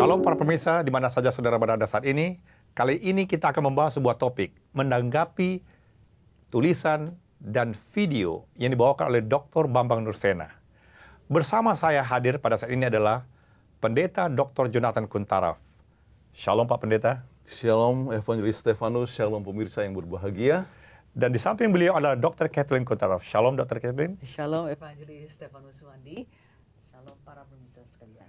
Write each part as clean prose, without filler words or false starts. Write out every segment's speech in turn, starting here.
Shalom para pemirsa, di mana saja saudara berada saat ini. Kali ini kita akan membahas sebuah topik menanggapi tulisan dan video yang dibawakan oleh Dr. Bambang Nursena. Bersama saya hadir pada saat ini adalah Pendeta Dr. Jonathan Kuntaraf. Shalom Pak Pendeta. Shalom Evangelis Stefanus, shalom pemirsa yang berbahagia. Dan di samping beliau adalah Dr. Kathleen Kuntaraf. Shalom Dr. Kathleen. Shalom Evangelis Stefanus Wandi. Shalom para pemirsa sekalian.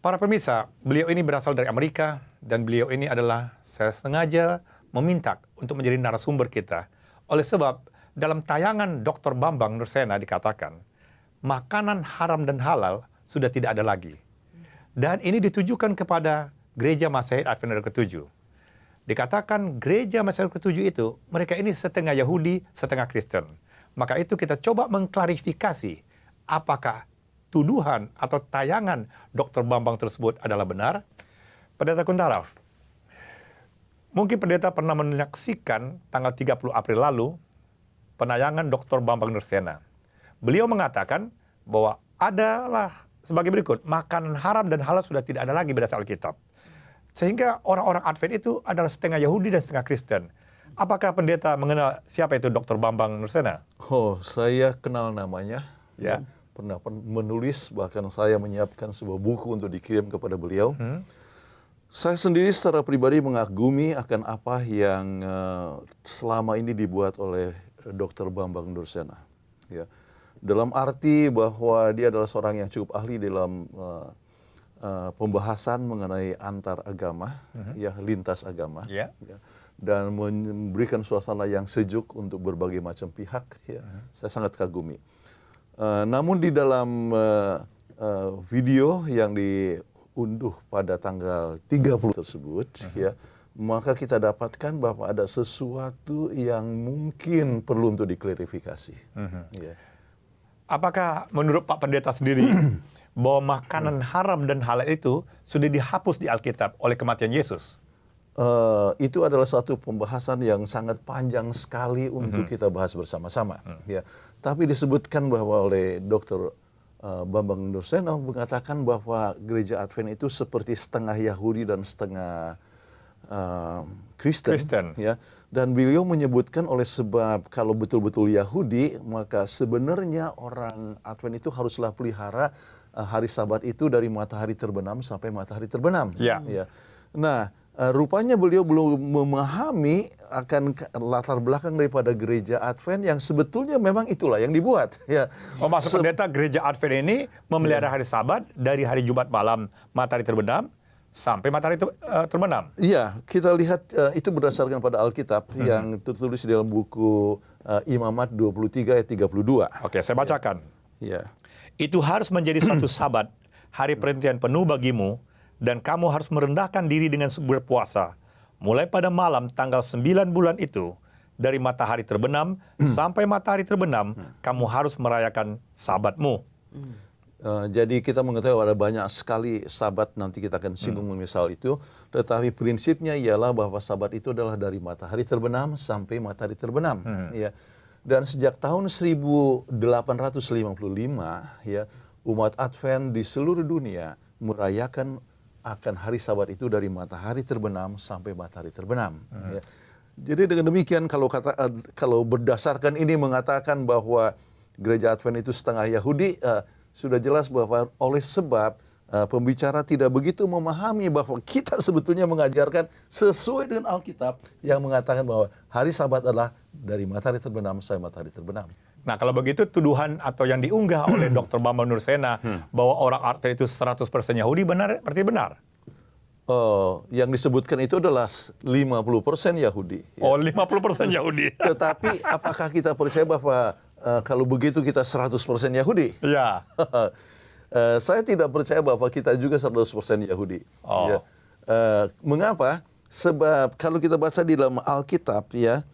Para pemirsa, beliau ini berasal dari Amerika dan beliau ini adalah saya sengaja meminta untuk menjadi narasumber kita. Oleh sebab dalam tayangan Dr. Bambang Nursena dikatakan, makanan haram dan halal sudah tidak ada lagi. Dan ini ditujukan kepada Gereja Masehi Advent ke-7. Dikatakan Gereja Masehi ke-7 itu, mereka ini setengah Yahudi, setengah Kristen. Maka itu kita coba mengklarifikasi apakah tuduhan atau tayangan Dr. Bambang tersebut adalah benar. Pendeta Kuntaraf, mungkin pendeta pernah menyaksikan tanggal 30 April lalu penayangan Dr. Bambang Nursena. Beliau mengatakan bahwa adalah sebagai berikut, makanan haram dan halal sudah tidak ada lagi berdasar Alkitab. Sehingga orang-orang Advent itu adalah setengah Yahudi dan setengah Kristen. Apakah pendeta mengenal siapa itu Dr. Bambang Nursena? Oh, saya kenal namanya. Ya. Pernah menulis, bahkan saya menyiapkan sebuah buku untuk dikirim kepada beliau. Saya sendiri secara pribadi mengagumi akan apa yang selama ini dibuat oleh Dr. Bambang Nursena. Ya. Dalam arti bahwa dia adalah seorang yang cukup ahli dalam pembahasan mengenai antar agama, ya, lintas agama, ya, dan memberikan suasana yang sejuk untuk berbagai macam pihak. Ya. Saya sangat kagumi. Namun di dalam video yang diunduh pada tanggal 30 tersebut, ya, maka kita dapatkan bahwa ada sesuatu yang mungkin perlu untuk diklarifikasi. Ya. Apakah menurut Pak Pendeta sendiri bahwa makanan haram dan halal itu sudah dihapus di Alkitab oleh kematian Yesus? Itu adalah satu pembahasan yang sangat panjang sekali untuk kita bahas bersama-sama. Ya. Tapi disebutkan bahwa oleh Dr. Bambang Nursena mengatakan bahwa gereja Advent itu seperti setengah Yahudi dan setengah Kristen. Ya. Dan beliau menyebutkan oleh sebab kalau betul-betul Yahudi, maka sebenarnya orang Advent itu haruslah pelihara hari Sabat itu dari matahari terbenam sampai matahari terbenam. Ya. Ya. Nah, rupanya beliau belum memahami akan latar belakang daripada gereja Advent yang sebetulnya memang itulah yang dibuat. Ya. Oh, maksud pendeta gereja Advent ini memelihara hari Sabat dari hari Jumat malam matahari terbenam sampai matahari terbenam. Iya, kita lihat itu berdasarkan pada Alkitab yang tertulis di dalam buku Imamat 23 ayat 32. Oke, saya bacakan. Iya. Itu harus menjadi suatu Sabat, hari perhentian penuh bagimu, dan kamu harus merendahkan diri dengan berpuasa. Mulai pada malam tanggal 9 bulan itu, dari matahari terbenam sampai matahari terbenam, kamu harus merayakan Sabatmu. Jadi kita mengetahui ada banyak sekali Sabat, nanti kita akan singgung misal itu. Tetapi prinsipnya ialah bahwa Sabat itu adalah dari matahari terbenam sampai matahari terbenam. Ya. Dan sejak tahun 1855, ya, umat Advent di seluruh dunia merayakan akan hari Sabat itu dari matahari terbenam sampai matahari terbenam. Ya. Jadi dengan demikian kalau berdasarkan ini mengatakan bahwa gereja Advent itu setengah Yahudi, sudah jelas bahwa oleh sebab pembicara tidak begitu memahami bahwa kita sebetulnya mengajarkan sesuai dengan Alkitab yang mengatakan bahwa hari Sabat adalah dari matahari terbenam sampai matahari terbenam. Nah, kalau begitu tuduhan atau yang diunggah oleh Dr. Bambang Nursena bahwa orang Advent itu 100% Yahudi berarti benar? Yang disebutkan itu adalah 50% Yahudi. Ya. Oh, 50% Yahudi. Tetapi apakah kita percaya bahwa kalau begitu kita 100% Yahudi? Ya. Saya tidak percaya bahwa kita juga 100% Yahudi. Oh. Ya. Mengapa? Sebab kalau kita baca di dalam Alkitab, ya,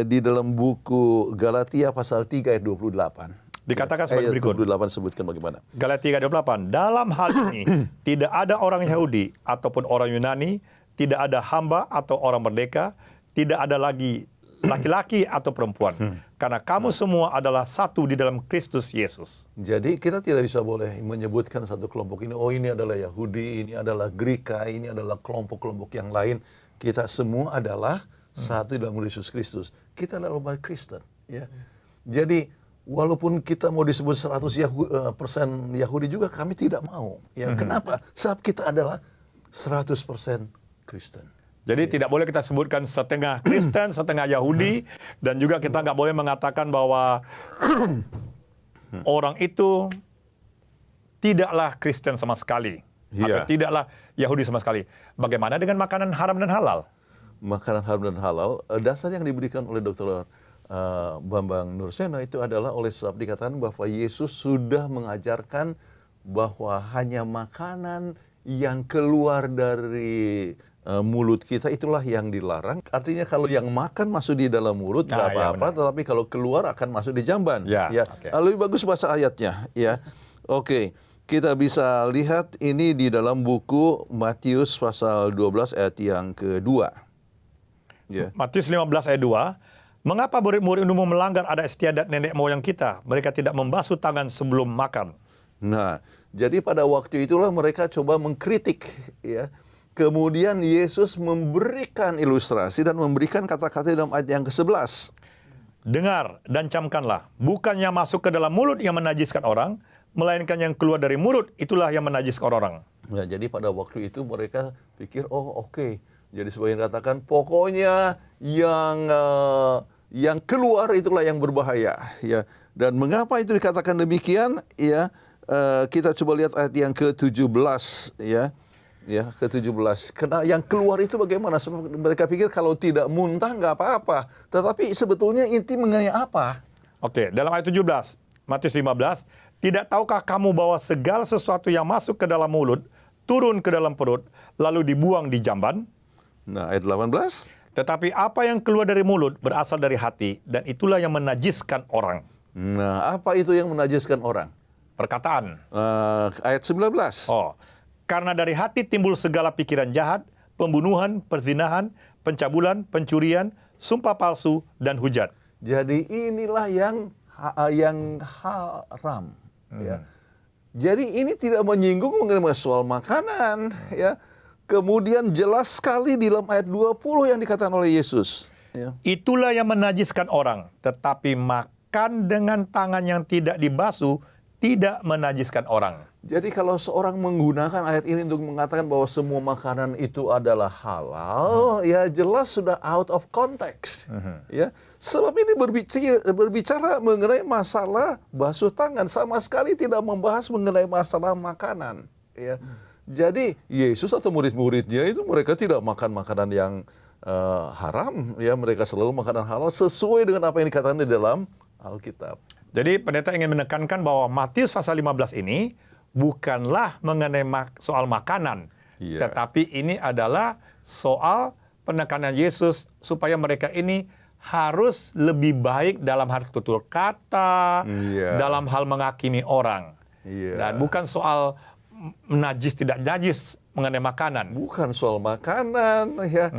di dalam buku Galatia pasal 3 ayat 28. Dikatakan sebagai berikut. Ayat 28 sebutkan bagaimana? Galatia 3:28. Dalam hal ini tidak ada orang Yahudi ataupun orang Yunani, tidak ada hamba atau orang merdeka, tidak ada lagi laki-laki atau perempuan. karena kamu semua adalah satu di dalam Kristus Yesus. Jadi kita tidak bisa boleh menyebutkan satu kelompok ini, oh ini adalah Yahudi, ini adalah Greka, ini adalah kelompok-kelompok yang lain. Kita semua adalah satu dalam Yesus Kristus. Kita adalah umat Kristen. Ya. Jadi walaupun kita mau disebut 100% Yahudi juga kami tidak mau. Ya. Kenapa? Sebab kita adalah 100% Kristen. Jadi tidak boleh kita sebutkan setengah Kristen, setengah Yahudi, dan juga kita nggak boleh mengatakan bahwa orang itu tidaklah Kristen sama sekali, atau Iya. tidaklah Yahudi sama sekali. Bagaimana dengan makanan haram dan halal? Makanan haram dan halal, dasar yang diberikan oleh Dr. Bambang Nursena itu adalah oleh sebab dikatakan bahwa Yesus sudah mengajarkan bahwa hanya makanan yang keluar dari mulut kita itulah yang dilarang. Artinya kalau yang makan masuk di dalam mulut nggak Iya, apa-apa, tetapi kalau keluar akan masuk di jamban. Ya, Ya. oke. Lebih bagus baca ayatnya. Ya, oke. Kita bisa lihat ini di dalam buku Matius pasal 12 ayat yang kedua. Ya. Matius 15 ayat 2, mengapa murid-murid umum melanggar adat istiadat nenek moyang kita? Mereka tidak membasuh tangan sebelum makan. Nah, jadi pada waktu itulah mereka coba mengkritik, ya. Kemudian Yesus memberikan ilustrasi dan memberikan kata-kata dalam ayat yang ke-11. Dengar dan camkanlah, bukannya masuk ke dalam mulut yang menajiskan orang, melainkan yang keluar dari mulut itulah yang menajiskan orang. Nah, jadi pada waktu itu mereka pikir, oh oke. Jadi sebagian katakan, pokoknya yang keluar itulah yang berbahaya. Ya. Dan mengapa itu dikatakan demikian? Ya, kita coba lihat ayat yang ke-17, ya. Ya, ke-17. Karena yang keluar itu bagaimana? Sebab mereka pikir kalau tidak muntah nggak apa-apa. Tetapi sebetulnya inti mengenai apa? Oke, dalam ayat 17, Matius 15, tidak tahukah kamu bahwa segala sesuatu yang masuk ke dalam mulut, turun ke dalam perut, lalu dibuang di jamban? Nah, ayat 18. Tetapi apa yang keluar dari mulut berasal dari hati, dan itulah yang menajiskan orang. Nah, apa itu yang menajiskan orang? Perkataan. Ayat 19. Oh, karena dari hati timbul segala pikiran jahat, pembunuhan, perzinahan, pencabulan, pencurian, sumpah palsu, dan hujat. Jadi inilah yang haram. Ya. Jadi ini tidak menyinggung mengenai soal makanan. Ya. Kemudian jelas sekali di dalam ayat 20 yang dikatakan oleh Yesus. Ya. Itulah yang menajiskan orang, tetapi makan dengan tangan yang tidak dibasuh tidak menajiskan orang. Jadi kalau seorang menggunakan ayat ini untuk mengatakan bahwa semua makanan itu adalah halal, ya jelas sudah out of context. Ya, sebab ini berbicara mengenai masalah basuh tangan, sama sekali tidak membahas mengenai masalah makanan. Ya, jadi Yesus atau murid-muridnya itu mereka tidak makan makanan yang haram, ya mereka selalu makanan halal sesuai dengan apa yang dikatakan di dalam Alkitab. Jadi pendeta ingin menekankan bahwa Matius pasal 15 ini bukanlah mengenai soal makanan, Iya. tetapi ini adalah soal penekanan Yesus supaya mereka ini harus lebih baik dalam hal tutur kata, Iya. dalam hal menghakimi orang. Iya. Dan bukan soal najis tidak najis mengenai makanan. Bukan soal makanan, ya.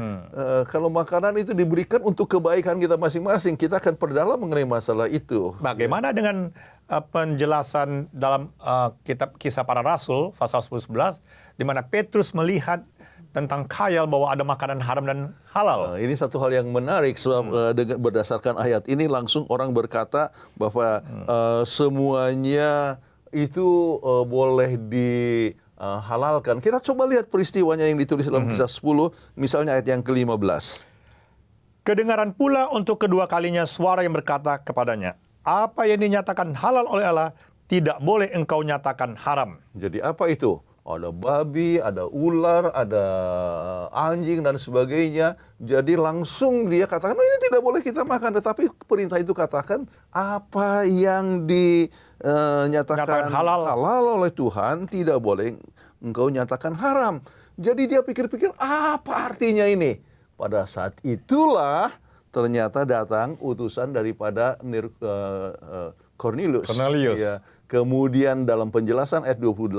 Kalau makanan itu diberikan untuk kebaikan kita masing-masing, kita akan perdalam mengenai masalah itu. Bagaimana dengan penjelasan dalam kitab Kisah Para Rasul pasal 10-11 di mana Petrus melihat tentang khayal bahwa ada makanan haram dan halal. Nah, ini satu hal yang menarik sebab berdasarkan ayat ini langsung orang berkata bahwa semuanya itu boleh dihalalkan. Kita coba lihat peristiwanya yang ditulis dalam Kisah 10, misalnya ayat yang ke-15. Kedengaran pula untuk kedua kalinya suara yang berkata kepadanya, apa yang dinyatakan halal oleh Allah tidak boleh engkau nyatakan haram. Jadi apa itu? Ada babi, ada ular, ada anjing dan sebagainya. Jadi langsung dia katakan, oh, ini tidak boleh kita makan. Tetapi perintah itu katakan apa yang dinyatakan halal oleh Tuhan tidak boleh engkau nyatakan haram. Jadi dia pikir-pikir apa artinya ini? Pada saat itulah ternyata datang utusan daripada Cornelius. Ya. Kemudian dalam penjelasan ayat 28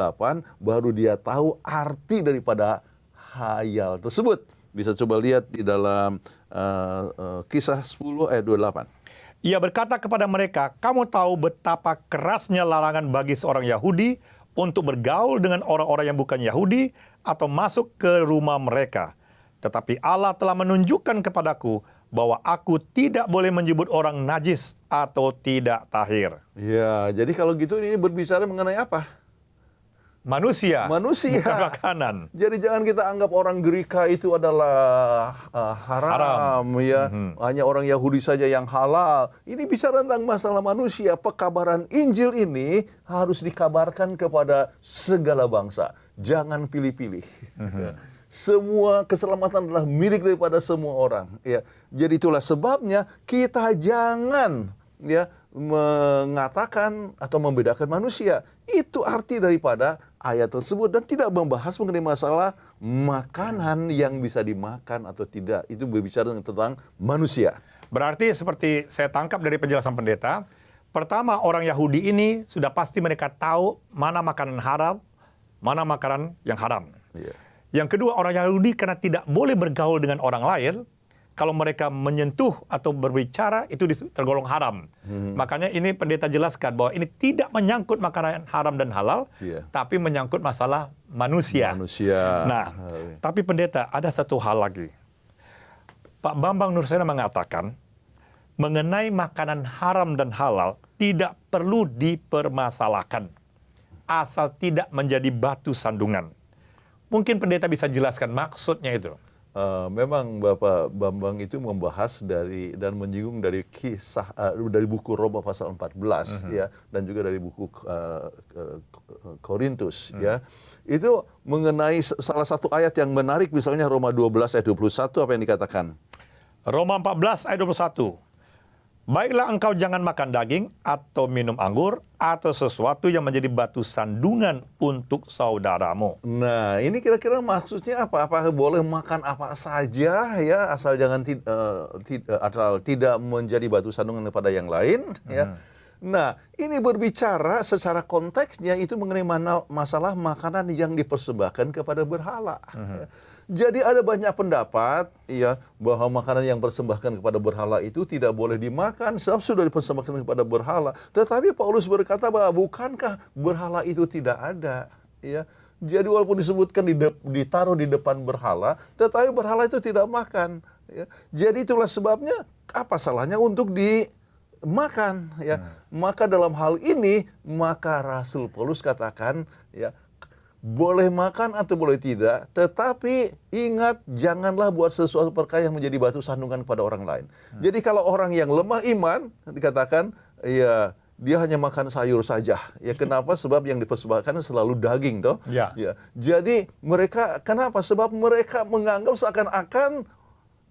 baru dia tahu arti daripada khayal tersebut. Bisa coba lihat di dalam Kisah 10 ayat 28. Ia berkata kepada mereka, "Kamu tahu betapa kerasnya larangan bagi seorang Yahudi untuk bergaul dengan orang-orang yang bukan Yahudi atau masuk ke rumah mereka. Tetapi Allah telah menunjukkan kepadaku bahwa aku tidak boleh menyebut orang najis atau tidak tahir." Ya, jadi kalau gitu ini berbicara mengenai apa? Manusia, Manusia. bukan makanan. Jadi jangan kita anggap orang Gerika itu adalah haram, ya. Hanya orang Yahudi saja yang halal. Ini bicara tentang masalah manusia. Pekabaran Injil ini harus dikabarkan kepada segala bangsa. Jangan pilih-pilih. Ya. Semua keselamatan adalah milik daripada semua orang. Ya. Jadi itulah sebabnya kita jangan mengatakan atau membedakan manusia. Itu arti daripada ayat tersebut dan tidak membahas mengenai masalah makanan yang bisa dimakan atau tidak. Itu berbicara tentang manusia. Berarti seperti saya tangkap dari penjelasan pendeta, pertama orang Yahudi ini sudah pasti mereka tahu mana makanan haram, mana makanan yang haram. Ya. Yang kedua, orang Yahudi karena tidak boleh bergaul dengan orang lain, kalau mereka menyentuh atau berbicara itu tergolong haram. Makanya ini pendeta jelaskan bahwa ini tidak menyangkut makanan haram dan halal, tapi menyangkut masalah manusia. Nah, tapi pendeta ada satu hal lagi. Pak Bambang Nursena mengatakan mengenai makanan haram dan halal tidak perlu dipermasalahkan asal tidak menjadi batu sandungan. Mungkin pendeta bisa jelaskan maksudnya itu. Memang Bapak Bambang itu membahas dari dan menyinggung dari kisah dari buku Roma pasal 14 ya, dan juga dari buku Korintus ya. Itu mengenai salah satu ayat yang menarik, misalnya Roma 12 ayat 21, apa yang dikatakan? Roma 14 ayat 21. Baiklah engkau jangan makan daging atau minum anggur atau sesuatu yang menjadi batu sandungan untuk saudaramu. Nah, ini kira-kira maksudnya apa? Apakah boleh makan apa saja ya, asal jangan asal tidak menjadi batu sandungan kepada yang lain ya. Nah, ini berbicara secara konteksnya itu mengenai masalah makanan yang dipersembahkan kepada berhala. Ya. Jadi ada banyak pendapat ya bahwa makanan yang persembahkan kepada berhala itu tidak boleh dimakan sebab sudah dipersembahkan kepada berhala. Tetapi Paulus berkata bahwa bukankah berhala itu tidak ada ya. Jadi walaupun disebutkan ditaruh di depan berhala, tetapi berhala itu tidak makan ya. Jadi itulah sebabnya apa salahnya untuk dimakan ya. Maka dalam hal ini maka Rasul Paulus katakan ya, boleh makan atau boleh tidak, tetapi ingat janganlah buat sesuatu perkara yang menjadi batu sandungan kepada orang lain. Jadi kalau orang yang lemah iman dikatakan ya dia hanya makan sayur saja. Ya kenapa? Sebab yang dipersembahkan selalu daging toh. Ya. Ya. Jadi mereka kenapa? Sebab mereka menganggap seakan-akan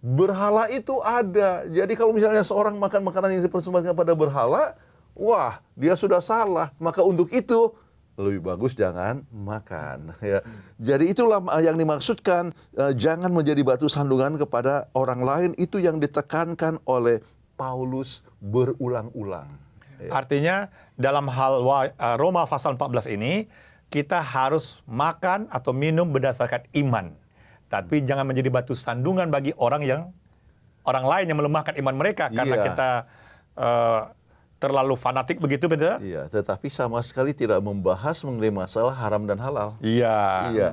berhala itu ada. Jadi kalau misalnya seorang makan makanan yang dipersembahkan pada berhala, wah, dia sudah salah. Maka untuk itu lebih bagus jangan makan ya. Jadi itulah yang dimaksudkan jangan menjadi batu sandungan kepada orang lain, itu yang ditekankan oleh Paulus berulang-ulang. Ya. Artinya dalam hal Roma pasal 14 ini kita harus makan atau minum berdasarkan iman. Tapi jangan menjadi batu sandungan bagi orang lain yang melemahkan iman mereka karena kita terlalu fanatik begitu, betul? Iya, tetapi sama sekali tidak membahas mengenai masalah haram dan halal. Iya.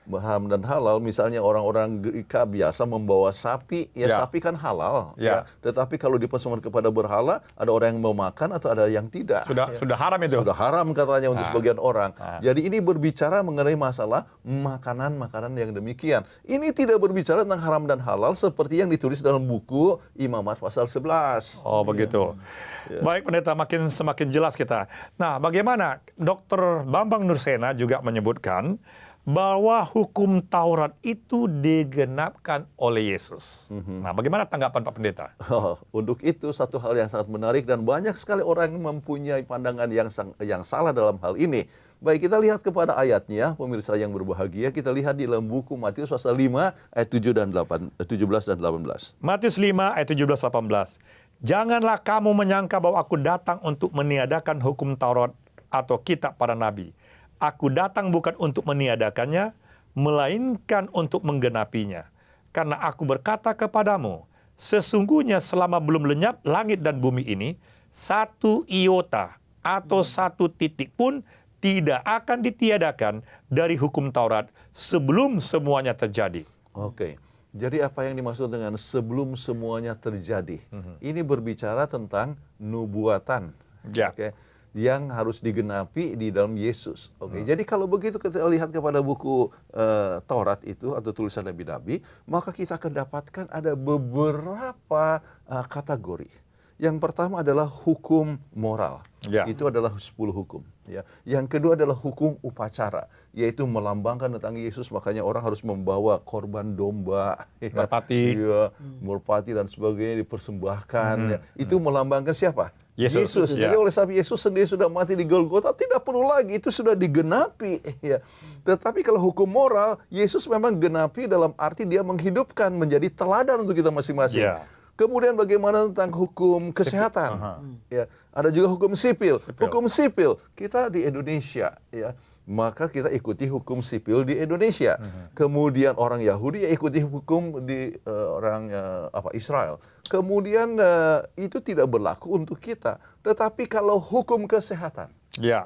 Haram dan halal, misalnya orang-orang Greka biasa membawa sapi, sapi kan halal. Ya. Tetapi kalau dipersembahkan kepada berhala, ada orang yang mau makan atau ada yang tidak. Sudah haram itu. Sudah haram katanya untuk sebagian orang. Jadi ini berbicara mengenai masalah makanan-makanan yang demikian. Ini tidak berbicara tentang haram dan halal seperti yang ditulis dalam buku Imamat pasal 11. Oh, begitu. Ya. Baik pendeta, semakin jelas kita. Nah, bagaimana Dr. Bambang Nursena juga menyebutkan bahwa hukum Taurat itu digenapkan oleh Yesus. Nah, bagaimana tanggapan Pak Pendeta? Untuk itu satu hal yang sangat menarik dan banyak sekali orang yang mempunyai pandangan yang salah dalam hal ini. Baik, kita lihat kepada ayatnya, pemirsa yang berbahagia. Kita lihat di dalam buku Matius pasal 5 ayat 17 dan 18. Matius 5 ayat 17-18. Janganlah kamu menyangka bahwa aku datang untuk meniadakan hukum Taurat atau kitab para nabi. Aku datang bukan untuk meniadakannya, melainkan untuk menggenapinya. Karena aku berkata kepadamu, sesungguhnya selama belum lenyap langit dan bumi ini, satu iota atau satu titik pun tidak akan ditiadakan dari hukum Taurat sebelum semuanya terjadi. Oke. Jadi apa yang dimaksud dengan sebelum semuanya terjadi? Ini berbicara tentang nubuatan. Ya. Oke. Yang harus digenapi di dalam Yesus. Oke. Jadi kalau begitu kita lihat kepada buku Taurat itu atau tulisan nabi-nabi, maka kita akan dapatkan ada beberapa kategori. Yang pertama adalah hukum moral. Ya. Itu adalah 10 hukum. Ya. Yang kedua adalah hukum upacara, yaitu melambangkan tentang Yesus. Makanya orang harus membawa korban domba, ya. Merpati. Ya, merpati dan sebagainya dipersembahkan. Ya. Itu melambangkan siapa? Yesus, Jadi ya. oleh sebab Yesus sendiri sudah mati di Golgota, tidak perlu lagi, itu sudah digenapi. Ya. Tetapi kalau hukum moral, Yesus memang genapi dalam arti dia menghidupkan, menjadi teladan untuk kita masing-masing. Ya. Kemudian bagaimana tentang hukum kesehatan? Ya, ada juga hukum sipil. Hukum sipil kita di Indonesia, ya. Maka kita ikuti hukum sipil di Indonesia. Kemudian orang Yahudi ya ikuti hukum di orang Israel. Kemudian itu tidak berlaku untuk kita. Tetapi kalau hukum kesehatan, Ya.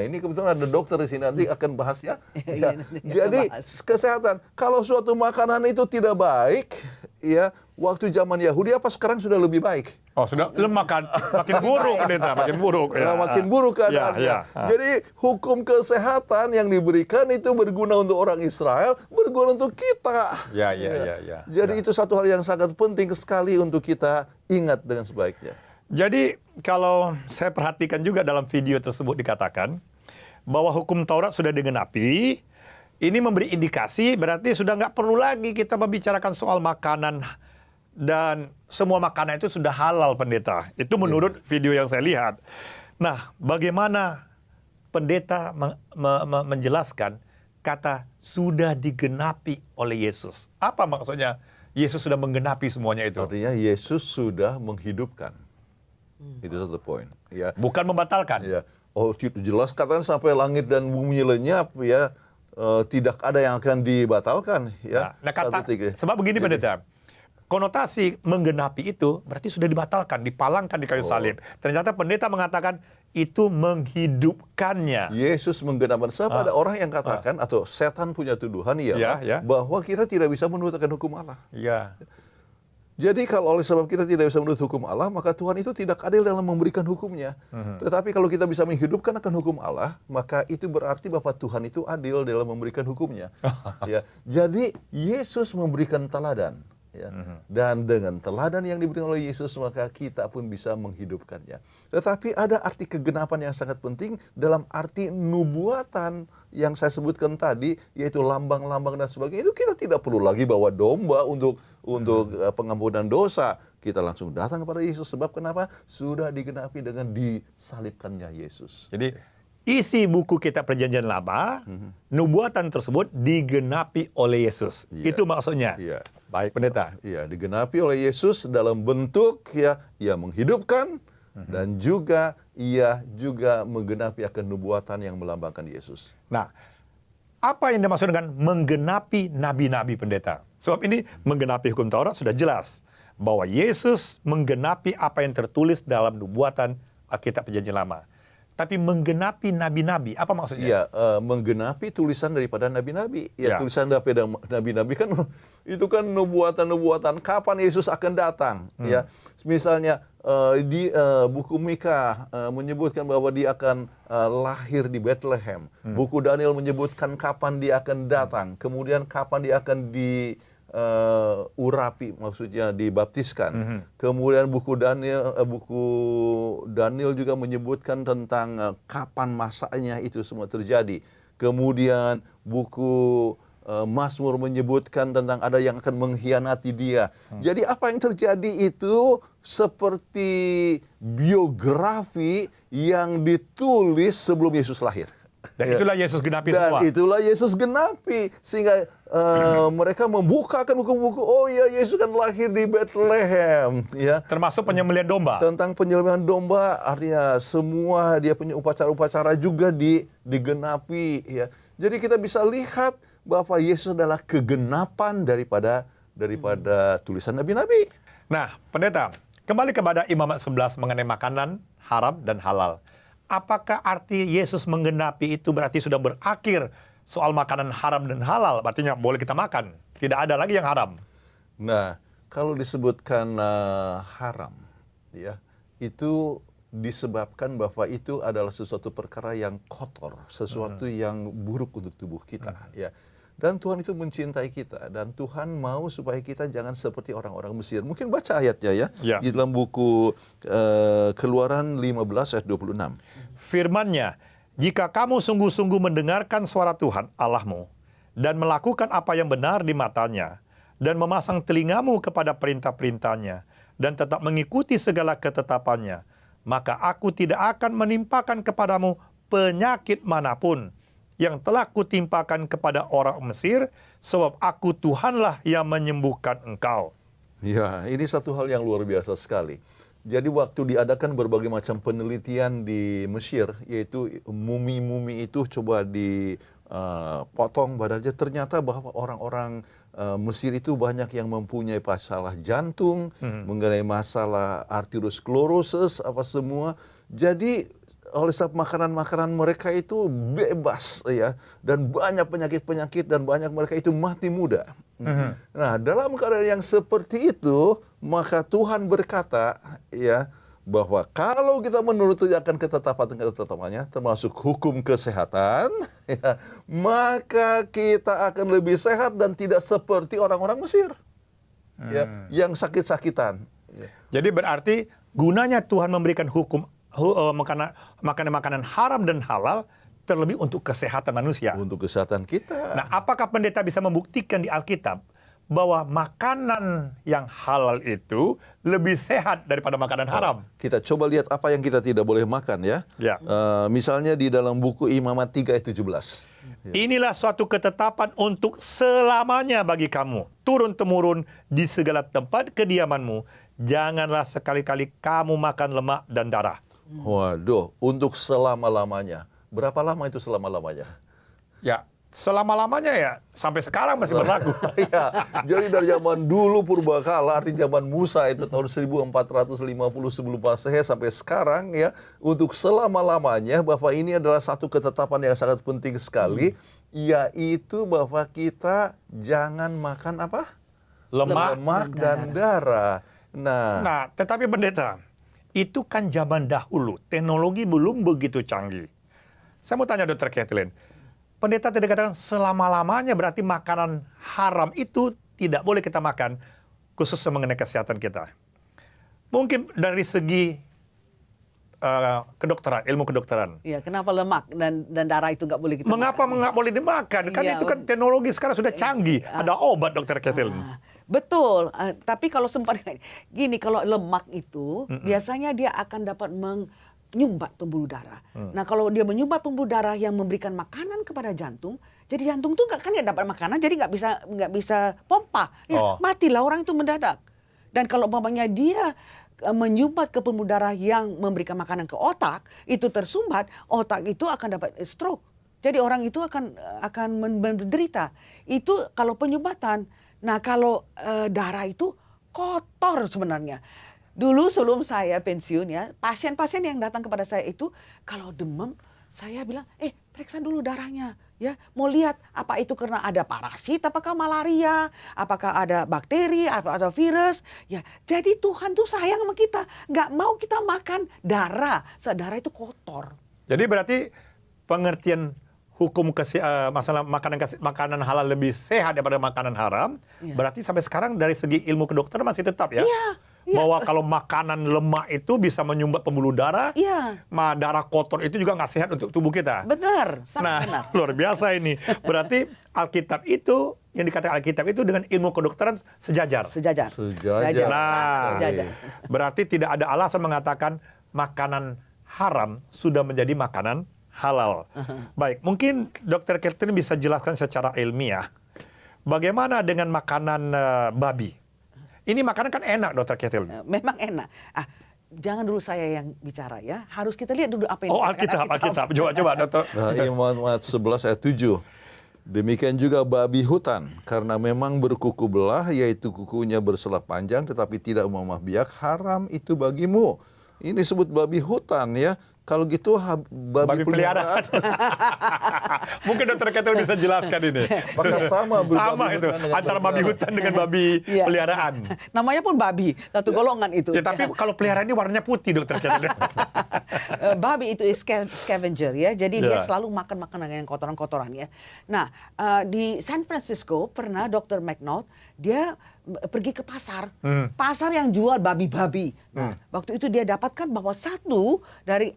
ini kebetulan ada dokter di sini, nanti akan bahas ya. Ya. Nanti kita Jadi bahas. kesehatan, kalau suatu makanan itu tidak baik, ya waktu zaman Yahudi apa sekarang sudah lebih baik? Oh, sudah makin buruk pendeta, makin buruk. Ya, makin buruk keadaannya. Ya. Jadi hukum kesehatan yang diberikan itu berguna untuk orang Israel, berguna untuk kita. Ya. Jadi itu satu hal yang sangat penting sekali untuk kita ingat dengan sebaiknya. Jadi kalau saya perhatikan juga dalam video tersebut dikatakan bahwa hukum Taurat sudah digenapi, ini memberi indikasi berarti sudah nggak perlu lagi kita membicarakan soal makanan dan semua makanan itu sudah halal pendeta. Itu menurut video yang saya lihat. Nah, bagaimana pendeta menjelaskan kata sudah digenapi oleh Yesus? Apa maksudnya Yesus sudah menggenapi semuanya itu? Artinya Yesus sudah menghidupkan. Itu satu poin. Ya. Bukan membatalkan. Ya. Oh, jelas katakan sampai langit dan bumi lenyap, ya. Tidak ada yang akan dibatalkan, ya. Nah, Tiga. sebab begini pendeta, konotasi menggenapi itu berarti sudah dibatalkan, dipalangkan di kayu salib. Ternyata pendeta mengatakan itu menghidupkannya. Yesus menggenapkan. Sebab ada orang yang katakan atau setan punya tuduhan ialah Ya. bahwa kita tidak bisa menurutkan hukum Allah. Ya. Jadi kalau oleh sebab kita tidak bisa menurut hukum Allah, maka Tuhan itu tidak adil dalam memberikan hukumnya. Tetapi kalau kita bisa menghidupkan akan hukum Allah, maka itu berarti bahwa Tuhan itu adil dalam memberikan hukumnya. Ya. Jadi Yesus memberikan teladan. Ya. Dan dengan teladan yang diberikan oleh Yesus, maka kita pun bisa menghidupkannya. Tetapi ada arti kegenapan yang sangat penting dalam arti nubuatan yang saya sebutkan tadi, yaitu lambang-lambang dan sebagainya. Itu kita tidak perlu lagi bawa domba untuk pengampunan dosa. Kita langsung datang kepada Yesus. Sebab kenapa? Sudah digenapi dengan disalibkannya Yesus. Jadi isi buku kitab Perjanjian Lama, nubuatan tersebut digenapi oleh Yesus. Iya. Itu maksudnya. Iya. Baik pendeta. Iya, digenapi oleh Yesus dalam bentuk ia menghidupkan dan juga ia juga menggenapi akan nubuatan yang melambangkan Yesus. Nah, apa yang dimaksud dengan menggenapi nabi-nabi pendeta? Sebab ini menggenapi hukum Taurat sudah jelas bahwa Yesus menggenapi apa yang tertulis dalam nubuatan Alkitab Perjanjian Lama. Tapi menggenapi nabi-nabi, apa maksudnya? Iya, menggenapi tulisan daripada nabi-nabi. Ya, tulisan daripada nabi-nabi kan itu kan nubuatan-nubuatan kapan Yesus akan datang. Ya, misalnya di buku Mika menyebutkan bahwa dia akan lahir di Bethlehem. Buku Daniel menyebutkan kapan dia akan datang. Kemudian kapan dia akan urapi, maksudnya dibaptiskan. Kemudian buku Daniel juga menyebutkan tentang kapan masanya itu semua terjadi. Kemudian buku Mazmur menyebutkan tentang ada yang akan mengkhianati dia. Jadi apa yang terjadi itu seperti biografi yang ditulis sebelum Yesus lahir. Dan itulah Yesus genapi Dan semua. itulah Yesus genapi. Sehingga mereka membukakan buku-buku. Oh ya, Yesus kan lahir di Bethlehem. Ya. Termasuk penyembelihan domba. Tentang penyembelihan domba, artinya semua dia punya upacara-upacara juga digenapi. Ya. Jadi kita bisa lihat bahwa Yesus adalah kegenapan daripada tulisan nabi-nabi. Nah, pendeta, kembali kepada Imamat 11 mengenai makanan haram dan halal. Apakah arti Yesus menggenapi itu berarti sudah berakhir soal makanan haram dan halal? Artinya boleh kita makan, tidak ada lagi yang haram. Nah, kalau disebutkan haram, ya, itu disebabkan bahwa itu adalah sesuatu perkara yang kotor, sesuatu yang buruk untuk tubuh kita, ya. Dan Tuhan itu mencintai kita, dan Tuhan mau supaya kita jangan seperti orang-orang Mesir. Mungkin baca ayatnya ya, Ya. di dalam buku Keluaran 15 ayat 26. Firman-Nya, jika kamu sungguh-sungguh mendengarkan suara Tuhan Allahmu dan melakukan apa yang benar di matanya dan memasang telingamu kepada perintah-perintahnya dan tetap mengikuti segala ketetapannya, maka aku tidak akan menimpakan kepadamu penyakit manapun yang telah kutimpakan kepada orang Mesir, sebab aku Tuhanlah yang menyembuhkan engkau. Ya, ini satu hal yang luar biasa sekali. Jadi waktu diadakan berbagai macam penelitian di Mesir, yaitu mumi-mumi itu coba dipotong badannya, ternyata bahwa orang-orang Mesir itu banyak yang mempunyai masalah jantung, mengenai masalah arteriosklerosis, apa semua. Jadi oleh sebab makanan-makanan mereka itu bebas, ya, dan banyak penyakit-penyakit, dan banyak mereka itu mati muda. Nah, dalam keadaan yang seperti itu, maka Tuhan berkata, ya, bahwa kalau kita menuruti akan ketetapan-ketetapannya, termasuk hukum kesehatan, ya, maka kita akan lebih sehat dan tidak seperti orang-orang Mesir, ya, yang sakit-sakitan. Ya. Jadi berarti gunanya Tuhan memberikan hukum makanan-makanan haram dan halal terlebih untuk kesehatan manusia. Untuk kesehatan kita. Nah, apakah pendeta bisa membuktikan di Alkitab bahwa makanan yang halal itu lebih sehat daripada makanan haram? Kita coba lihat apa yang kita tidak boleh makan, ya. Ya. Misalnya di dalam buku Imamat 3 ayat 17. Inilah suatu ketetapan untuk selamanya bagi kamu, turun-temurun di segala tempat kediamanmu. Janganlah sekali-kali kamu makan lemak dan darah. Waduh, untuk selama-lamanya. Berapa lama itu selama-lamanya? Ya, selama-lamanya ya, sampai sekarang masih berlaku. Ya, jadi dari zaman dulu purbakala, arti zaman Musa itu tahun 1450 sebelum Masehi sampai sekarang, ya, untuk selama-lamanya, bahwa ini adalah satu ketetapan yang sangat penting sekali, yaitu bahwa kita jangan makan apa? Lemak dan darah. Nah, tetapi pendeta, itu kan zaman dahulu, teknologi belum begitu canggih. Saya mau tanya Dr. Kathleen, pendeta tadi katakan selama-lamanya berarti makanan haram itu tidak boleh kita makan, khususnya mengenai kesehatan kita. Mungkin dari segi kedokteran, ilmu kedokteran. Iya, kenapa lemak dan darah itu nggak boleh kita Mengapa makan? nggak boleh dimakan? Kan Iya, itu kan teknologi sekarang sudah canggih. Ada obat, Dr. Kathleen. Betul, tapi kalau sempat gini, kalau lemak itu biasanya dia akan dapat menyumbat pembuluh darah. Nah, kalau dia menyumbat pembuluh darah yang memberikan makanan kepada jantung, jadi jantung tuh kan nggak dapat makanan, jadi nggak bisa pompa, ya matilah orang itu mendadak. Dan kalau umpamanya dia menyumbat ke pembuluh darah yang memberikan makanan ke otak, itu tersumbat, otak itu akan dapat stroke. Jadi orang itu akan menderita. Itu kalau penyumbatan. Nah, kalau darah itu kotor sebenarnya. Dulu sebelum saya pensiun, ya, pasien-pasien yang datang kepada saya itu kalau demam, saya bilang, periksa dulu darahnya, ya, mau lihat apa itu karena ada parasit, apakah malaria, apakah ada bakteri atau ada virus, ya. Jadi Tuhan tuh sayang sama kita, nggak mau kita makan darah, darah itu kotor. Jadi berarti pengertian hukum masalah makanan halal lebih sehat daripada makanan haram, berarti sampai sekarang dari segi ilmu kedokteran masih tetap, ya? Bahwa kalau makanan lemak itu bisa menyumbat pembuluh darah, darah kotor itu juga nggak sehat untuk tubuh kita. Benar, sangat benar. Luar biasa ini. Berarti Alkitab itu, yang dikatakan Alkitab itu dengan ilmu kedokteran sejajar. Sejajar. Nah, Sejajar. berarti tidak ada alasan mengatakan makanan haram sudah menjadi makanan halal. Baik, mungkin Dr. Kathleen bisa jelaskan secara ilmiah bagaimana dengan makanan babi. Ini makanan kan enak, Dr. Kathleen. Memang enak. Jangan dulu saya yang bicara, ya. Harus kita lihat dulu apa yang Alkitab. Coba, Dokter. Nah, Imamat 11 ayat 7. Demikian juga babi hutan, karena memang berkuku belah, yaitu kukunya berselah panjang, tetapi tidak memamah biak, haram itu bagimu. Ini disebut babi hutan ya. Kalau gitu babi peliharaan. Mungkin Dr. Ketil bisa jelaskan ini. Maka sama Sama itu antara babi hutan dengan babi Iya. peliharaan. Namanya pun babi, satu golongan itu. Ya, tapi kalau peliharaan ini warnanya putih, Dr. Ketil. Babi itu scavenger ya, jadi dia Ya. selalu makan makanan yang kotoran-kotoran ya. Nah, di San Francisco pernah Dr. McNaught dia pergi ke pasar, pasar yang jual babi-babi. Nah, waktu itu dia dapatkan bahwa satu dari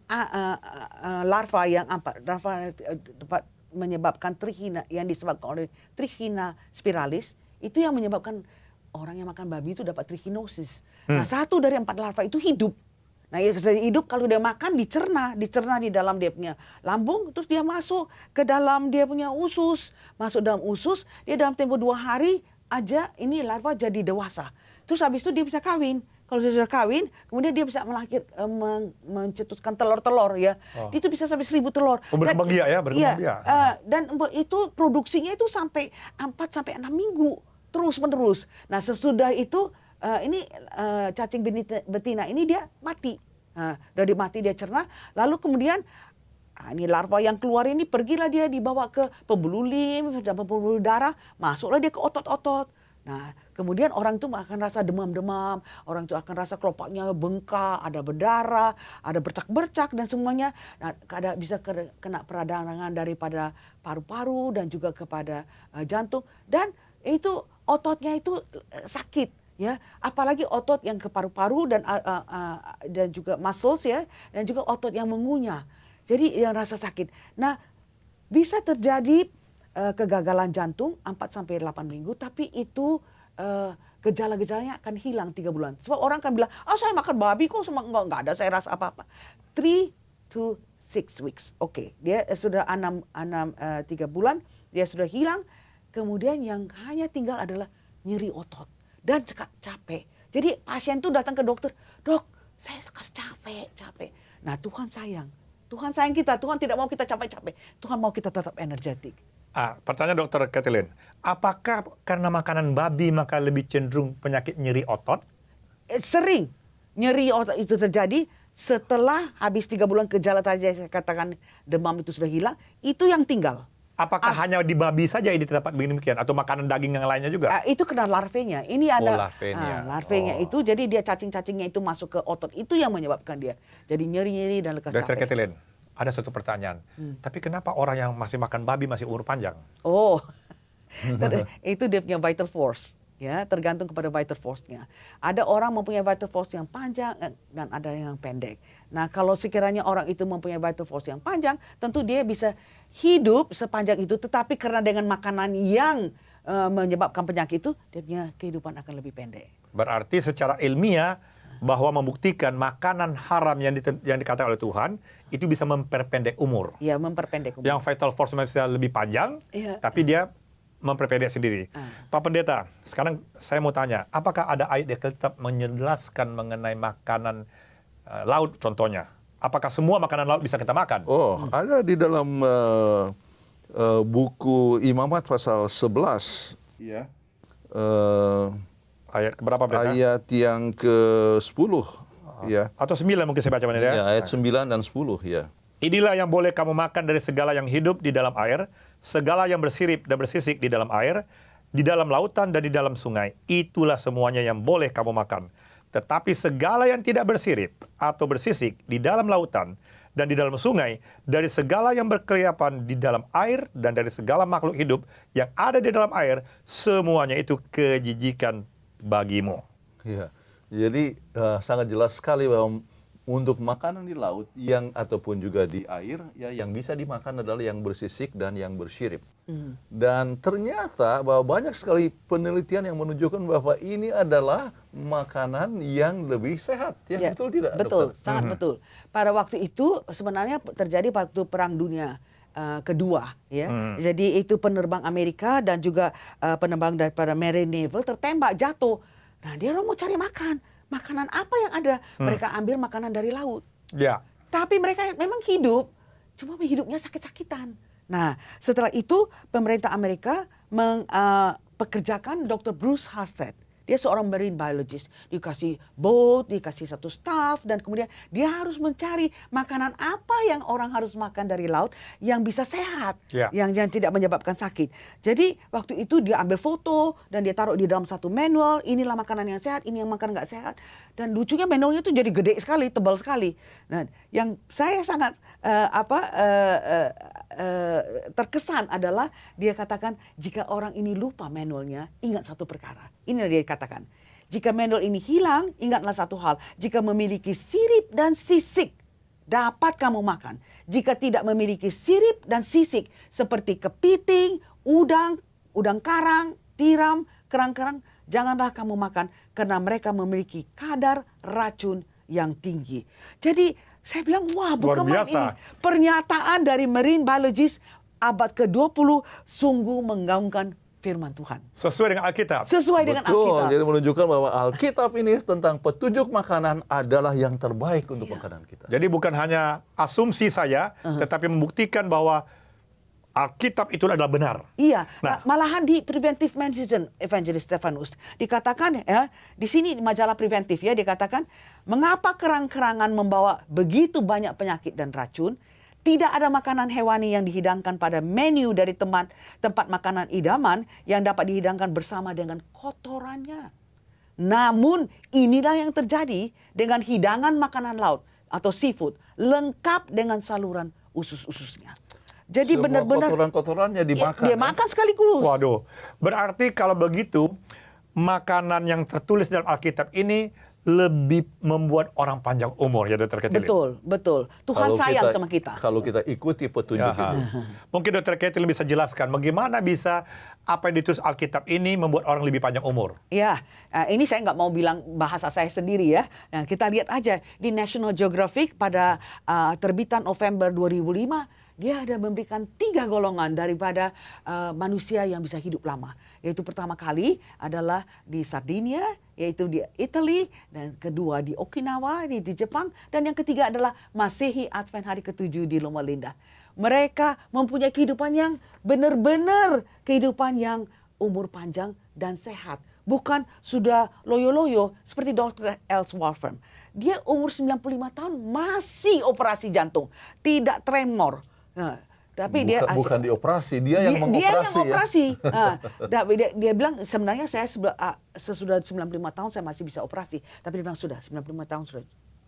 larva yang larva dapat menyebabkan trihina yang disebabkan oleh Trichina spiralis itu yang menyebabkan orang yang makan babi itu dapat trichinosis. Nah, satu dari 4 larva itu hidup. Nah, dari hidup kalau dia makan dicerna di dalam dia punya lambung, terus dia masuk ke dalam dia punya usus, masuk dalam usus, dia dalam tempo 2 hari aja ini larva jadi dewasa. Terus habis itu dia bisa kawin. Kalau dia sudah kawin, kemudian dia bisa mencetuskan telur-telur ya. Oh. Itu bisa sampai 1000 telur. Oh, berkembang biak ya, berkembang Iya, biak. dan itu produksinya itu sampai 4 sampai 6 minggu terus-menerus. Nah, sesudah itu ini cacing betina ini dia mati. Nah, dari mati dia cerna, lalu kemudian ini larva yang keluar ini pergilah dia dibawa ke pembuluh limf dan pembuluh darah, masuklah dia ke otot-otot. Nah, kemudian orang itu akan rasa demam-demam, orang itu akan rasa kelopaknya bengkak, ada berdarah, ada bercak-bercak dan semuanya. Nah, bisa kena peradangan daripada paru-paru dan juga kepada jantung, dan itu ototnya itu sakit. Ya, apalagi otot yang ke paru-paru dan juga muscles ya, dan juga otot yang mengunyah. Jadi yang rasa sakit. Nah, bisa terjadi kegagalan jantung 4 sampai 8 minggu, tapi itu gejala-gejalanya akan hilang 3 bulan. Sebab orang kan bilang, saya makan babi kok nggak ada saya rasa apa-apa. 3 to 6 weeks. Oke, dia sudah 3 bulan, dia sudah hilang. Kemudian yang hanya tinggal adalah nyeri otot dan capek. Jadi pasien tuh datang ke dokter, "Dok, saya capek." Nah, Tuhan sayang kita. Tuhan tidak mau kita capek-capek. Tuhan mau kita tetap energetik. Pertanyaan Dr. Ketilin, apakah karena makanan babi maka lebih cenderung penyakit nyeri otot? Sering nyeri otot itu terjadi setelah habis 3 bulan gejala tadi saya katakan demam itu sudah hilang, itu yang tinggal. Apakah hanya di babi saja ini terdapat demikian atau makanan daging yang lainnya juga? Itu kena larvenya. Ini ada larvenya. itu, jadi dia cacing-cacingnya itu masuk ke otot, itu yang menyebabkan dia jadi nyeri-nyeri dan lekas Dr. capek. Ketilin, ada satu pertanyaan. Tapi kenapa orang yang masih makan babi masih umur panjang? Oh, itu dia punya vital force. Ya, tergantung kepada vital force-nya. Ada orang mempunyai vital force yang panjang dan ada yang pendek. Nah, kalau sekiranya orang itu mempunyai vital force yang panjang, tentu dia bisa hidup sepanjang itu, tetapi karena dengan makanan yang menyebabkan penyakit itu, dia punya kehidupan akan lebih pendek. Berarti secara ilmiah bahwa membuktikan makanan haram yang dikatakan oleh Tuhan itu bisa memperpendek umur. Ya, memperpendek umur. Yang vital force bisa lebih panjang, tapi dia memperpendek sendiri. Pak Pendeta, sekarang saya mau tanya, apakah ada ayat yang tetap menjelaskan mengenai makanan laut contohnya? Apakah semua makanan laut bisa kita makan? Ada di dalam buku Imamat pasal 11 ya. Ayat berapa Pendeta? Ayat yang ke-10 ya. Atau 9 mungkin saya baca Pendeta. Ya, ayat 9 dan 10 ya. Inilah yang boleh kamu makan dari segala yang hidup di dalam air, segala yang bersirip dan bersisik di dalam air, di dalam lautan dan di dalam sungai. Itulah semuanya yang boleh kamu makan. Tetapi segala yang tidak bersirip atau bersisik di dalam lautan dan di dalam sungai, dari segala yang berkeliapan di dalam air dan dari segala makhluk hidup yang ada di dalam air, semuanya itu kejijikan bagimu. Ya. Jadi sangat jelas sekali bahwa untuk makanan di laut yang ataupun juga di air ya yang bisa dimakan adalah yang bersisik dan yang bersirip. Dan ternyata bahwa banyak sekali penelitian yang menunjukkan bahwa ini adalah makanan yang lebih sehat ya, betul tidak? Betul, Dokter? sangat betul. Pada waktu itu sebenarnya terjadi waktu Perang Dunia kedua ya. Jadi itu penerbang Amerika dan juga penerbang daripada Marine Naval tertembak jatuh. Nah, dia mau cari makan. Makanan apa yang ada? Mereka ambil makanan dari laut. Ya. Tapi mereka memang hidup, cuma hidupnya sakit-sakitan. Nah, setelah itu pemerintah Amerika pekerjakan Dr. Bruce Halstead. Dia seorang marine biologist. Dikasih boat, dikasih satu staff, dan kemudian dia harus mencari makanan apa yang orang harus makan dari laut yang bisa sehat, Ya. yang tidak menyebabkan sakit. Jadi waktu itu dia ambil foto dan dia taruh di dalam satu manual. Inilah makanan yang sehat, ini yang makan nggak sehat. Dan lucunya manualnya itu jadi gede sekali, tebal sekali. Nah, yang saya sangat terkesan adalah dia katakan jika orang ini lupa manualnya, ingat satu perkara. Ini dia katakan. Jika manual ini hilang, ingatlah satu hal. Jika memiliki sirip dan sisik, dapat kamu makan. Jika tidak memiliki sirip dan sisik, seperti kepiting, udang karang, tiram, kerang-kerang, janganlah kamu makan karena mereka memiliki kadar racun yang tinggi. Jadi saya bilang, wah, bukan main ini. Pernyataan dari marine biologist abad ke-20 sungguh menggaungkan firman Tuhan. Sesuai dengan Alkitab. Sesuai dengan Alkitab. Jadi menunjukkan bahwa Alkitab ini tentang petunjuk makanan adalah yang terbaik untuk makanan kita. Jadi bukan hanya asumsi saya, tetapi membuktikan bahwa Alkitab itu adalah benar. Iya, Nah. malahan di Preventive Medicine, Evangelist Stefanus dikatakan ya, di sini di majalah preventif ya dikatakan, mengapa kerang-kerangan membawa begitu banyak penyakit dan racun? Tidak ada makanan hewani yang dihidangkan pada menu dari tempat makanan idaman yang dapat dihidangkan bersama dengan kotorannya. Namun inilah yang terjadi dengan hidangan makanan laut atau seafood, lengkap dengan saluran usus-ususnya. Jadi Semua benar-benar kotoran-kotorannya dimakan. dia makan sekaligus. Waduh, berarti kalau begitu, makanan yang tertulis dalam Alkitab ini lebih membuat orang panjang umur, ya Dr. Ketilin? Betul. Tuhan sayang sama kita. Kalau kita ikuti petunjuk Ya. itu. Mungkin Dr. Ketilin bisa jelaskan bagaimana bisa apa yang ditulis Alkitab ini membuat orang lebih panjang umur. Ya, ini saya nggak mau bilang bahasa saya sendiri ya. Nah, kita lihat aja di National Geographic pada terbitan November 2005, dia ada memberikan 3 golongan daripada manusia yang bisa hidup lama. Yaitu pertama kali adalah di Sardinia, yaitu di Italy, dan kedua di Okinawa, di Jepang, dan yang ketiga adalah Masehi Advent hari ke-7 di Loma Linda. Mereka mempunyai kehidupan yang benar-benar kehidupan yang umur panjang dan sehat. Bukan sudah loyo-loyo seperti Dr. Els Wolfram. Dia umur 95 tahun masih operasi jantung, tidak tremor. Nah, tapi Bukan dioperasi, dia yang mengoperasi. Dia yang operasi. Dia bilang sebenarnya saya sesudah 95 tahun saya masih bisa operasi. Tapi dia bilang sudah 95 tahun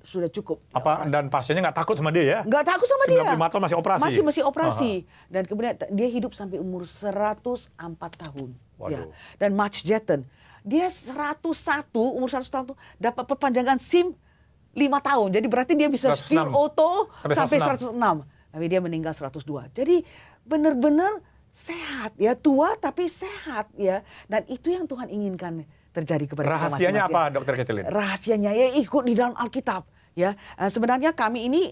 sudah cukup. Apa dan pasiennya nggak takut sama dia ya? Nggak takut sama dia. 95 tahun masih operasi. Masih operasi. Dan kemudian dia hidup sampai umur 104 tahun. Waduh. Ya. Dan March Jetton, dia 101, umur 101 tahun dapat perpanjangan SIM 5 tahun. Jadi berarti dia bisa 106. steer auto sampai 106. 106. Tapi dia meninggal 102. Jadi benar-benar sehat ya, tua tapi sehat ya. Dan itu yang Tuhan inginkan terjadi kepada kita Rahasianya masing-masing. apa, Dr. Ketilin? Rahasianya ya ikut di dalam Alkitab ya. Sebenarnya kami ini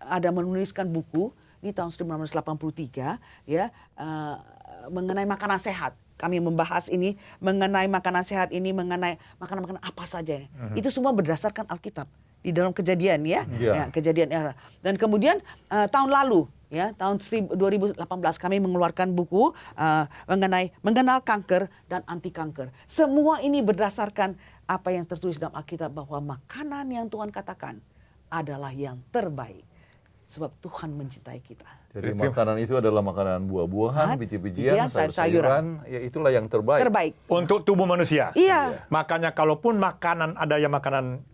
ada menuliskan buku di tahun 1983 ya mengenai makanan sehat. Kami membahas ini mengenai makanan sehat ini, mengenai makanan-makanan apa saja. Itu semua berdasarkan Alkitab di dalam Kejadian ya, Ya. Kejadian era. Dan kemudian tahun lalu ya, tahun 2018 kami mengeluarkan buku mengenai mengenal kanker dan anti kanker. Semua ini berdasarkan apa yang tertulis dalam Alkitab bahwa makanan yang Tuhan katakan adalah yang terbaik. Sebab Tuhan mencintai kita. Jadi makanan itu adalah makanan buah-buahan, biji-bijian, bijian, sayur-sayuran. Ya itulah yang terbaik. Terbaik. Untuk tubuh manusia. Iya. Makanya kalaupun makanan ada yang makanan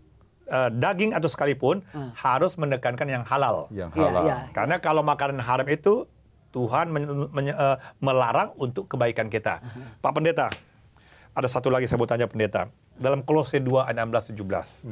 daging atau sekalipun harus menekankan yang halal. Yang Iya, halal. iya. Karena kalau makanan haram itu Tuhan melarang untuk kebaikan kita. Pak Pendeta, ada satu lagi saya mau tanya Pendeta. Dalam Kolose 2 ayat 16-17.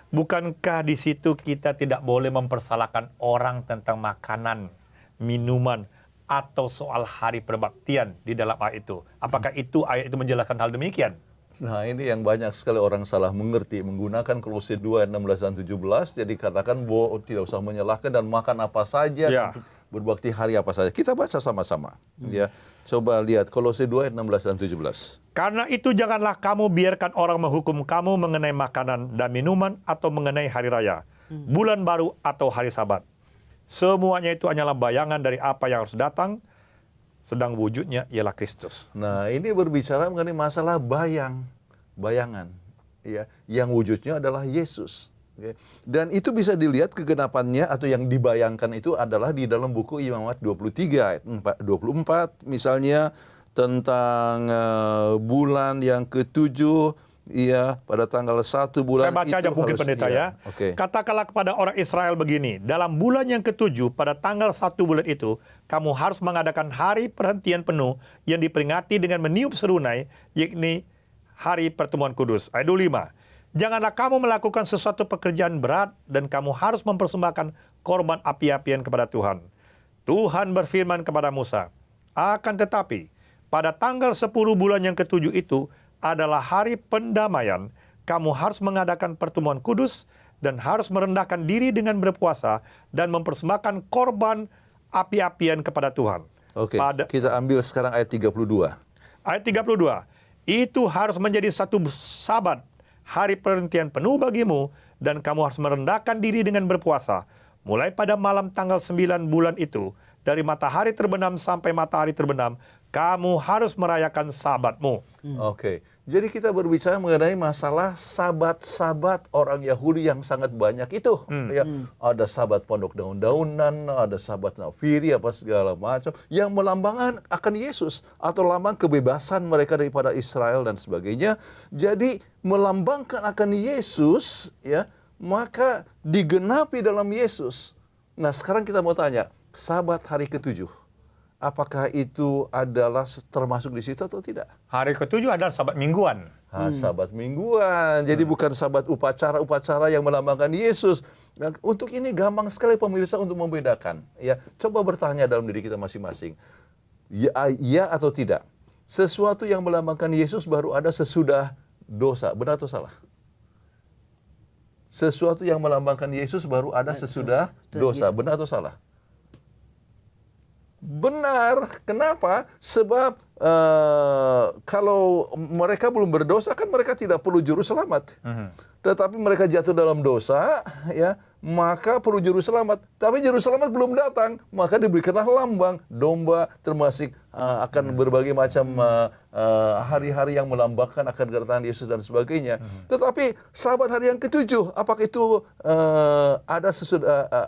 Bukankah di situ kita tidak boleh mempersalahkan orang tentang makanan, minuman, atau soal hari perbaktian di dalam ayat itu? Apakah ayat itu menjelaskan hal demikian? Nah ini yang banyak sekali orang salah mengerti. Menggunakan Kolose 2 ayat 16 dan 17. Jadi katakan bahwa tidak usah menyalahkan dan makan apa saja. Ya. Berbakti hari apa saja. Kita baca sama-sama. Ya, coba lihat Kolose 2 ayat 16 dan 17. Karena itu janganlah kamu biarkan orang menghukum kamu mengenai makanan dan minuman atau mengenai hari raya, bulan baru atau hari sabat. Semuanya itu hanyalah bayangan dari apa yang harus datang, sedang wujudnya ialah Kristus. Nah, ini berbicara mengenai masalah bayangan, ya, yang wujudnya adalah Yesus. Oke. Dan itu bisa dilihat kegenapannya atau yang dibayangkan itu adalah di dalam buku Imamat 23 ayat 24 misalnya tentang bulan yang ketujuh, ya, pada tanggal 1 bulan. Saya baca aja mungkin pendeta ya. Oke. Katakanlah kepada orang Israel begini, dalam bulan yang ketujuh pada tanggal 1 bulan itu, kamu harus mengadakan hari perhentian penuh yang diperingati dengan meniup serunai, yakni hari pertemuan kudus. Ayat 25. Janganlah kamu melakukan sesuatu pekerjaan berat dan kamu harus mempersembahkan korban api-apian kepada Tuhan. Tuhan berfirman kepada Musa, akan tetapi pada tanggal 10 bulan yang ketujuh itu adalah hari pendamaian. Kamu harus mengadakan pertemuan kudus dan harus merendahkan diri dengan berpuasa dan mempersembahkan korban api-apian kepada Tuhan. Oke, kita ambil sekarang ayat 32. Ayat 32. Itu harus menjadi satu sabat, hari perhentian penuh bagimu, dan kamu harus merendahkan diri dengan berpuasa. Mulai pada malam tanggal 9 bulan itu, dari matahari terbenam sampai matahari terbenam, kamu harus merayakan sabatmu. Oke, jadi kita berbicara mengenai masalah sabat-sabat orang Yahudi yang sangat banyak itu. Ya, ada sabat pondok daun-daunan, ada sabat nafiri, apa segala macam yang melambangkan akan Yesus atau lambang kebebasan mereka daripada Israel dan sebagainya. Jadi melambangkan akan Yesus, ya, maka digenapi dalam Yesus. Nah, sekarang kita mau tanya, sabat hari ketujuh, apakah itu adalah termasuk di situ atau tidak? Hari ketujuh adalah sabat mingguan. Sabat mingguan. Jadi bukan sabat upacara-upacara yang melambangkan Yesus. Nah, untuk ini gampang sekali pemirsa untuk membedakan. Ya, coba bertanya dalam diri kita masing-masing. Ya atau tidak? Sesuatu yang melambangkan Yesus baru ada sesudah dosa. Benar atau salah? Sesuatu yang melambangkan Yesus baru ada sesudah dosa. Benar atau salah? Benar. Kenapa? Sebab kalau mereka belum berdosa kan mereka tidak perlu juru selamat. Tetapi mereka jatuh dalam dosa, ya, maka perlu juru selamat. Tapi juru selamat belum datang, maka diberikanlah lambang domba, termasuk akan berbagai macam hari-hari yang melambangkan akan kedatangan Yesus dan sebagainya. Tetapi sabat hari yang ketujuh, apakah itu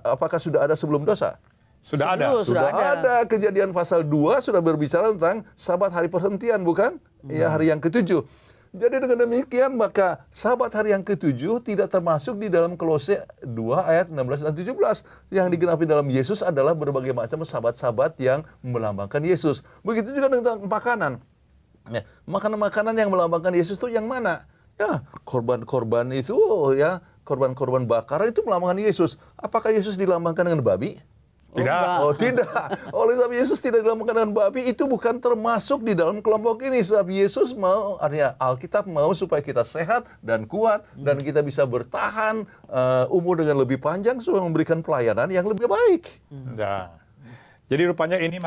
apakah sudah ada sebelum dosa? Sudah ada. Sudah ada. Kejadian pasal 2 sudah berbicara tentang sabat hari perhentian, bukan? Ya, hari yang ketujuh. Jadi dengan demikian maka sabat hari yang ketujuh tidak termasuk di dalam Kolose 2 ayat 16 dan 17. Yang digenapi dalam Yesus adalah berbagai macam sabat-sabat yang melambangkan Yesus. Begitu juga tentang makanan. Ya, makanan-makanan yang melambangkan Yesus itu yang mana? Ya, korban-korban itu, ya, korban-korban bakaran itu melambangkan Yesus. Apakah Yesus dilambangkan dengan babi? Tidak. Oh, tidak. Oleh sebab Yesus tidak dilambangkan dengan babi, itu bukan termasuk di dalam kelompok ini. Sebab Yesus mau, artinya Alkitab mau supaya kita sehat dan kuat dan kita bisa bertahan umur dengan lebih panjang supaya memberikan pelayanan yang lebih baik. Ya. Jadi rupanya ini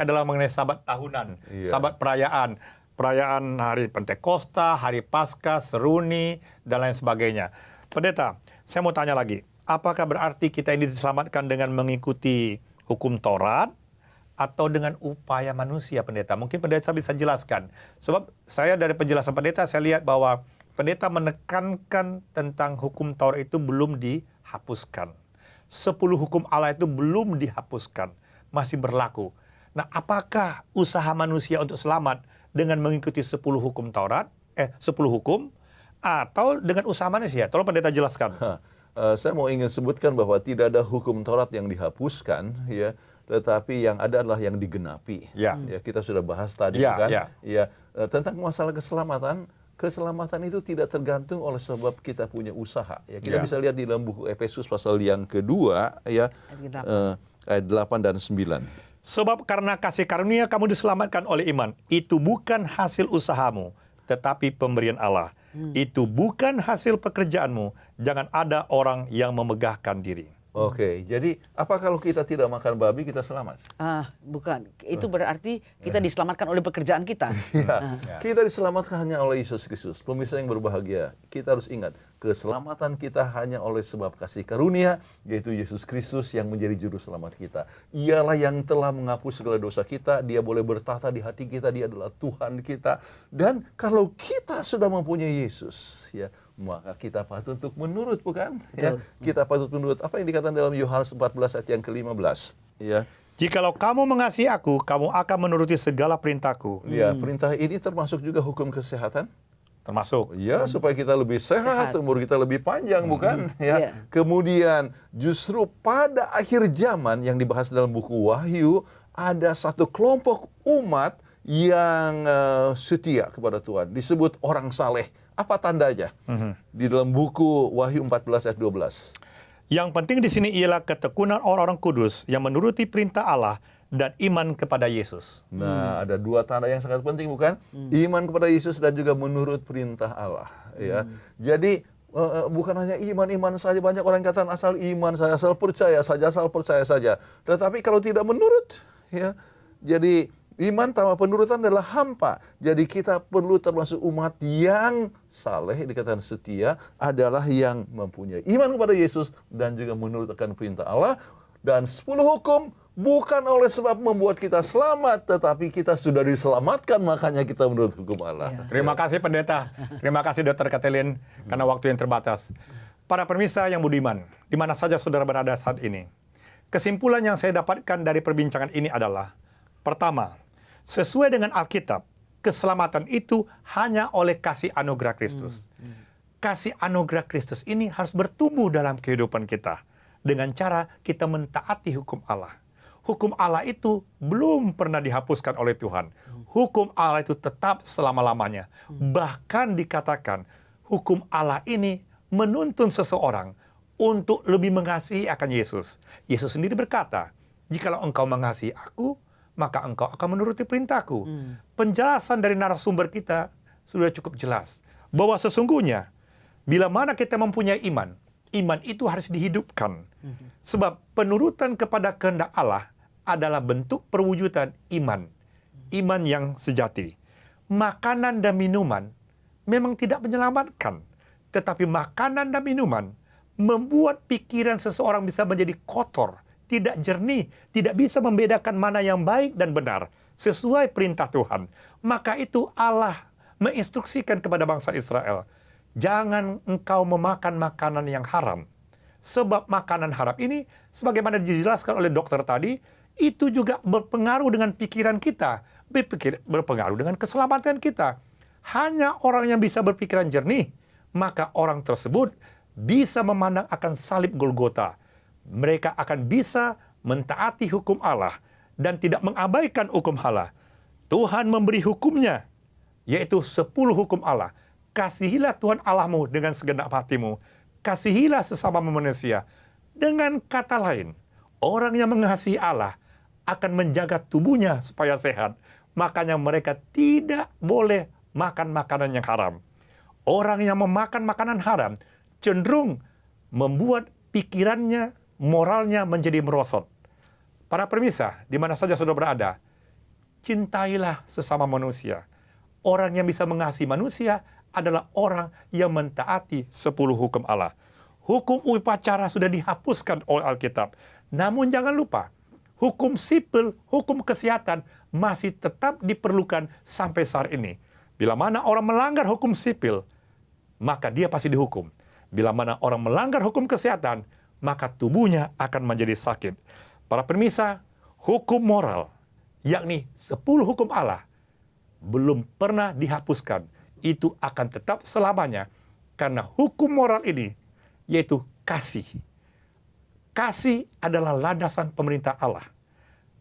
adalah mengenai sabat tahunan, sabat perayaan. Perayaan hari Pentakosta, hari Paskah, Seruni, dan lain sebagainya. Pendeta, saya mau tanya lagi. Apakah berarti kita ini diselamatkan dengan mengikuti hukum Taurat atau dengan upaya manusia, pendeta? Mungkin pendeta bisa jelaskan. Sebab saya dari penjelasan pendeta, saya lihat bahwa pendeta menekankan tentang hukum Taurat itu belum dihapuskan. 10 hukum Allah itu belum dihapuskan, masih berlaku. Nah, apakah usaha manusia untuk selamat dengan mengikuti 10 hukum Taurat, 10 hukum, atau dengan usaha manusia? Tolong pendeta jelaskan. Saya mau ingin sebutkan bahwa tidak ada hukum Taurat yang dihapuskan, ya, tetapi yang ada adalah yang digenapi. Ya. Ya, kita sudah bahas tadi, Ya, kan? ya. Ya, tentang masalah keselamatan. Keselamatan itu tidak tergantung oleh sebab kita punya usaha. Ya, kita bisa lihat di dalam buku Efesus pasal yang kedua, ya, ayat 8 dan 9. Sebab karena kasih karunia kamu diselamatkan oleh iman. Itu bukan hasil usahamu, tetapi pemberian Allah. Itu bukan hasil pekerjaanmu. Jangan ada orang yang memegahkan diri. Oke, jadi apa kalau kita tidak makan babi kita selamat? Bukan. Itu berarti kita diselamatkan oleh pekerjaan kita. Ya, kita diselamatkan hanya oleh Yesus Kristus. Pemirsa yang berbahagia, kita harus ingat, keselamatan kita hanya oleh sebab kasih karunia, yaitu Yesus Kristus yang menjadi juru selamat kita. Ialah yang telah menghapus segala dosa kita, dia boleh bertata di hati kita, dia adalah Tuhan kita. Dan kalau kita sudah mempunyai Yesus, ya, maka kita patut untuk menurut, bukan? Ya, kita patut menurut apa yang dikatakan dalam Yohanes 14 ayat yang ke-15, ya. Jikalau kamu mengasihi aku, kamu akan menuruti segala perintahku. Ya, perintah ini termasuk juga hukum kesehatan. Termasuk. Ya, supaya kita lebih sehat, umur kita lebih panjang, bukan? Ya. Iya. Kemudian justru pada akhir zaman yang dibahas dalam buku Wahyu, ada satu kelompok umat yang setia kepada Tuhan, disebut orang saleh. Apa tandanya? Di dalam buku Wahyu 14 ayat 12. Yang penting di sini ialah ketekunan orang-orang kudus yang menuruti perintah Allah dan iman kepada Yesus. Nah, ada dua tanda yang sangat penting, bukan? Iman kepada Yesus dan juga menurut perintah Allah. Ya, jadi bukan hanya iman saja. Banyak orang katakan asal iman saja, asal percaya saja. Tetapi kalau tidak menurut, ya, jadi iman tanpa penurutan adalah hampa. Jadi kita perlu termasuk umat yang saleh, dikatakan setia, adalah yang mempunyai iman kepada Yesus dan juga menurut akan perintah Allah. Dan 10 hukum bukan oleh sebab membuat kita selamat, tetapi kita sudah diselamatkan, makanya kita menurut hukum Allah. Terima kasih pendeta. Terima kasih Dr. Kathleen karena waktu yang terbatas. Para pemirsa yang budiman, di mana saja saudara berada saat ini. Kesimpulan yang saya dapatkan dari perbincangan ini adalah, pertama, sesuai dengan Alkitab, keselamatan itu hanya oleh kasih anugerah Kristus. Kasih anugerah Kristus ini harus bertumbuh dalam kehidupan kita dengan cara kita mentaati hukum Allah. Hukum Allah itu belum pernah dihapuskan oleh Tuhan. Hukum Allah itu tetap selama-lamanya. Bahkan dikatakan hukum Allah ini menuntun seseorang untuk lebih mengasihi akan Yesus. Yesus sendiri berkata, "Jikalau engkau mengasihi aku, maka engkau akan menuruti perintahku." Penjelasan dari narasumber kita sudah cukup jelas. Bahwa sesungguhnya, bila mana kita mempunyai iman, iman itu harus dihidupkan. Sebab penurutan kepada kehendak Allah adalah bentuk perwujudan iman. Iman yang sejati. Makanan dan minuman memang tidak menyelamatkan. Tetapi makanan dan minuman membuat pikiran seseorang bisa menjadi kotor, tidak jernih, tidak bisa membedakan mana yang baik dan benar sesuai perintah Tuhan. Maka itu Allah menginstruksikan kepada bangsa Israel, jangan engkau memakan makanan yang haram. Sebab makanan haram ini, sebagaimana dijelaskan oleh dokter tadi, itu juga berpengaruh dengan pikiran kita, berpengaruh dengan keselamatan kita. Hanya orang yang bisa berpikiran jernih, maka orang tersebut bisa memandang akan salib Golgota. Mereka akan bisa mentaati hukum Allah dan tidak mengabaikan hukum Allah. Tuhan memberi hukumnya, yaitu 10 hukum Allah. Kasihilah Tuhan Allahmu dengan segenap hatimu. Kasihilah sesama manusia. Dengan kata lain, orang yang mengasihi Allah akan menjaga tubuhnya supaya sehat. Makanya mereka tidak boleh makan makanan yang haram. Orang yang memakan makanan haram cenderung membuat pikirannya, moralnya menjadi merosot. Para pemirsa, di mana saja saudara berada, cintailah sesama manusia. Orang yang bisa mengasihi manusia adalah orang yang mentaati 10 hukum Allah. Hukum upacara sudah dihapuskan oleh Alkitab. Namun jangan lupa, hukum sipil, hukum kesehatan masih tetap diperlukan sampai saat ini. Bila mana orang melanggar hukum sipil, maka dia pasti dihukum. Bila mana orang melanggar hukum kesehatan, maka tubuhnya akan menjadi sakit. Para pemirsa, hukum moral, yakni 10 hukum Allah, belum pernah dihapuskan. Itu akan tetap selamanya. Karena hukum moral ini, yaitu kasih. Kasih adalah landasan pemerintah Allah.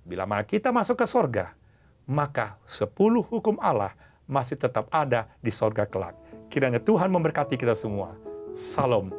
Bila mana kita masuk ke sorga, maka 10 hukum Allah masih tetap ada di sorga kelak. Kiranya Tuhan memberkati kita semua. Salam.